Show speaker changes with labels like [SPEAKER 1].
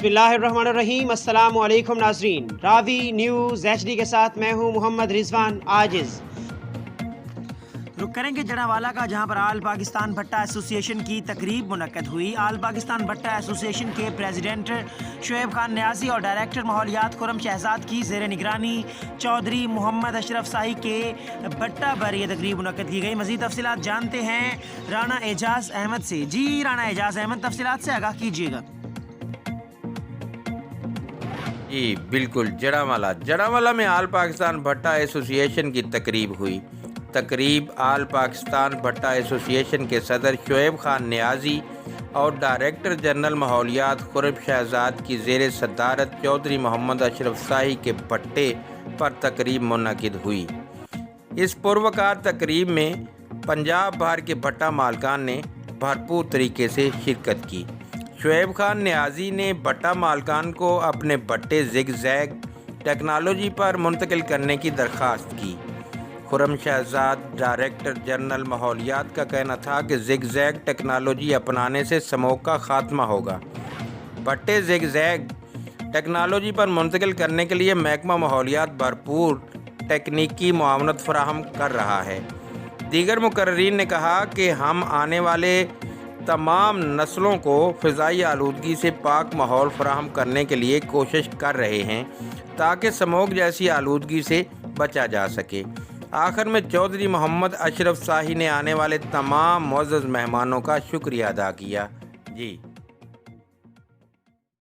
[SPEAKER 1] بسم اللہ الرحمن الرحیم۔ السلام علیکم ناظرین، راوی نیوز HD کے ساتھ میں ہوں محمد رضوان عاجز۔
[SPEAKER 2] رک کریں گے جڑاوالا کا، جہاں پر آل پاکستان بھٹا ایسوسی ایشن کی تقریب منعقد ہوئی۔ آل پاکستان بھٹا ایسوسی ایشن کے پریزیڈنٹ شعیب خان نیازی اور ڈائریکٹر ماحولیات خرم شہزاد کی زیر نگرانی چودھری محمد اشرف شاہی کے بھٹا پر یہ تقریب منعقد کی گئی۔ مزید تفصیلات جانتے ہیں رانا اعجاز احمد سے۔ جی رانا اعجاز احمد، تفصیلات سے آگاہ کیجیے گا۔
[SPEAKER 3] جی بالکل، جڑاوالا میں آل پاکستان بھٹا ایسوسی ایشن کی تقریب ہوئی۔ تقریب آل پاکستان بھٹا ایسوسی ایشن کے صدر شعیب خان نیازی اور ڈائریکٹر جنرل ماحولیات خرم شہزاد کی زیر صدارت چودھری محمد اشرف شاہی کے بھٹے پر تقریب منعقد ہوئی۔ اس پروقار تقریب میں پنجاب بھر کے بھٹا مالکان نے بھرپور طریقے سے شرکت کی۔ شعیب خان نیازی نے بھٹا مالکان کو اپنے بھٹے زگ زیگ ٹیکنالوجی پر منتقل کرنے کی درخواست کی۔ خرم شہزاد ڈائریکٹر جنرل ماحولیات کا کہنا تھا کہ زگ زیگ ٹیکنالوجی اپنانے سے سموگ کا خاتمہ ہوگا۔ بھٹے زگ زیگ ٹیکنالوجی پر منتقل کرنے کے لیے محکمہ ماحولیات بھرپور تکنیکی معاونت فراہم کر رہا ہے۔ دیگر مقررین نے کہا کہ ہم آنے والے تمام نسلوں کو فضائی آلودگی سے پاک ماحول فراہم کرنے کے لیے کوشش کر رہے ہیں تاکہ سموگ جیسی آلودگی سے بچا جا سکے۔ آخر میں چودھری محمد اشرف شاہی نے آنے والے تمام معزز مہمانوں کا شکریہ ادا کیا۔ جی